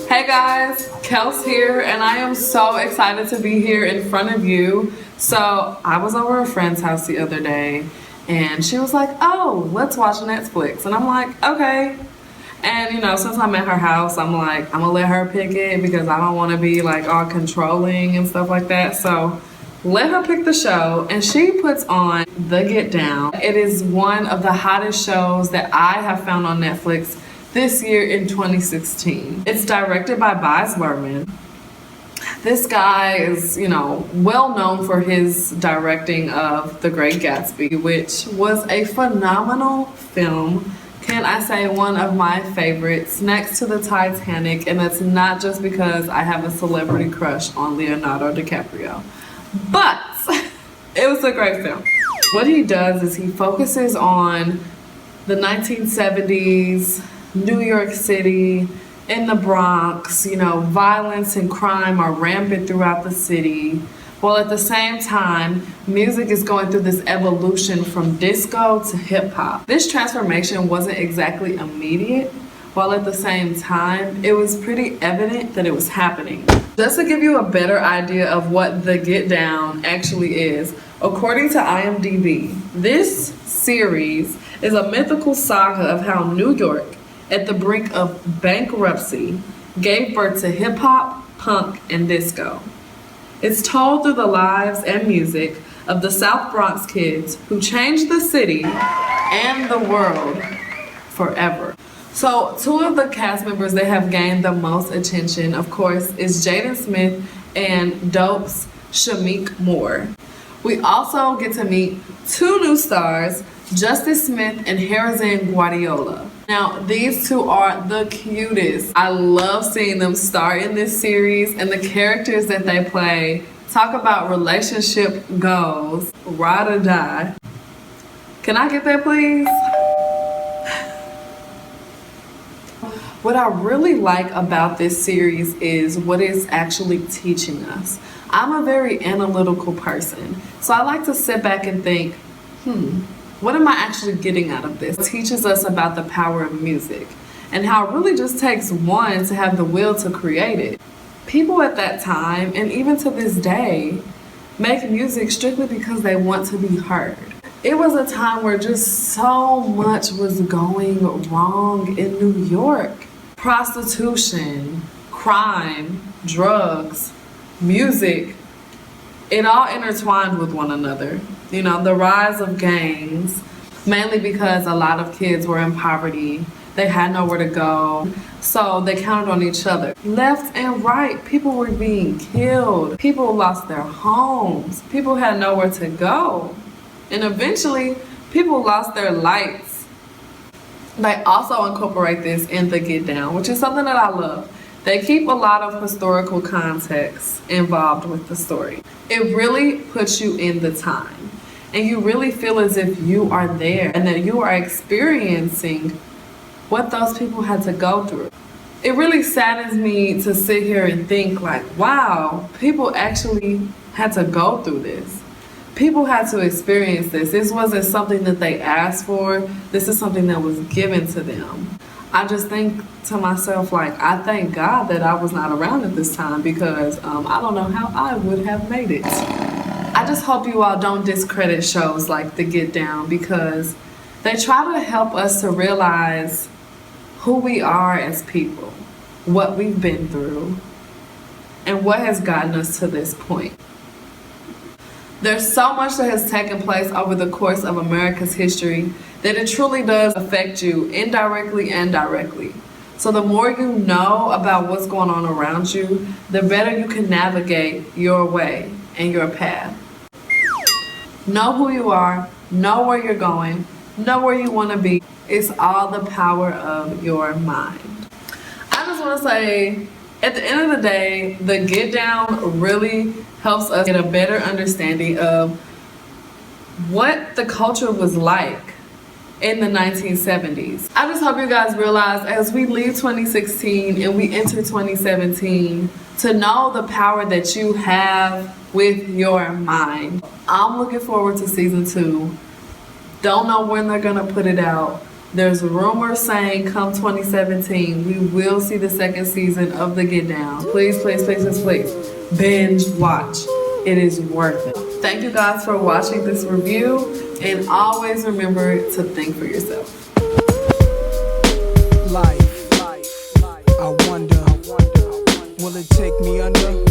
Hey guys, Kels here, and I am so excited to be here in front of you. So I was over a friend's house the other day, and she was like, oh, let's watch Netflix. And I'm like, okay. And you know, since I'm at her house, I'm like, I'm gonna let her pick it because I don't want to be like all controlling and stuff like that. So let her pick the show, and she puts on The Get Down. It is one of the hottest shows that I have found on Netflix this year in 2016. It's directed by Baz Luhrmann. This guy is, you know, well known for his directing of The Great Gatsby, which was a phenomenal film. Can I say one of my favorites next to the Titanic, and that's not just because I have a celebrity crush on Leonardo DiCaprio, but it was a great film. What he does is he focuses on the 1970s, New York City, in the Bronx. You know, violence and crime are rampant throughout the city, while at the same time, music is going through this evolution from disco to hip hop. This transformation wasn't exactly immediate, while at the same time, it was pretty evident that it was happening. Just to give you a better idea of what The Get Down actually is, according to IMDb, this series is a mythical saga of how New York, at the brink of bankruptcy, gave birth to hip-hop, punk, and disco. It's told through the lives and music of the South Bronx kids who changed the city and the world forever. So, two of the cast members that have gained the most attention, of course, is Jaden Smith and Dope's Shamik Moore. We also get to meet two new stars, Justice Smith and Harazin Guardiola. Now, these two are the cutest. I love seeing them star in this series, and the characters that they play. Talk about relationship goals, ride or die. Can I get that, please? What I really like about this series is what it's actually teaching us. I'm a very analytical person, so I like to sit back and think, what am I actually getting out of this? It teaches us about the power of music and how it really just takes one to have the will to create it. People at that time, and even to this day, make music strictly because they want to be heard. It was a time where just so much was going wrong in New York. Prostitution, crime, drugs, music, it all intertwined with one another. You know, the rise of gangs, mainly because a lot of kids were in poverty. They had nowhere to go, so they counted on each other. Left and right, people were being killed. People lost their homes. People had nowhere to go. And eventually, people lost their lights. They also incorporate this in The Get Down, which is something that I love. They keep a lot of historical context involved with the story. It really puts you in the time, and you really feel as if you are there and that you are experiencing what those people had to go through. It really saddens me to sit here and think like, wow, people actually had to go through this. People had to experience this. This wasn't something that they asked for. This is something that was given to them. I just think to myself, like, I thank God that I was not around at this time because I don't know how I would have made it. I just hope you all don't discredit shows like The Get Down because they try to help us to realize who we are as people, what we've been through, and what has gotten us to this point. There's so much that has taken place over the course of America's history that it truly does affect you indirectly and directly. So the more you know about what's going on around you, the better you can navigate your way and your path. Know who you are, know where you're going, know where you want to be. It's all the power of your mind. I just want to say, at the end of the day, The Get Down really helps us get a better understanding of what the culture was like in the 1970s. I just hope you guys realize as we leave 2016 and we enter 2017 to know the power that you have with your mind. I'm looking forward to season 2. Don't know when they're gonna put it out, There's rumors saying come 2017, we will see the second season of The Get Down. Please, please, please, please, please, binge watch. It is worth it. Thank you guys for watching this review, and always remember to think for yourself. Life, I wonder, will it take me under?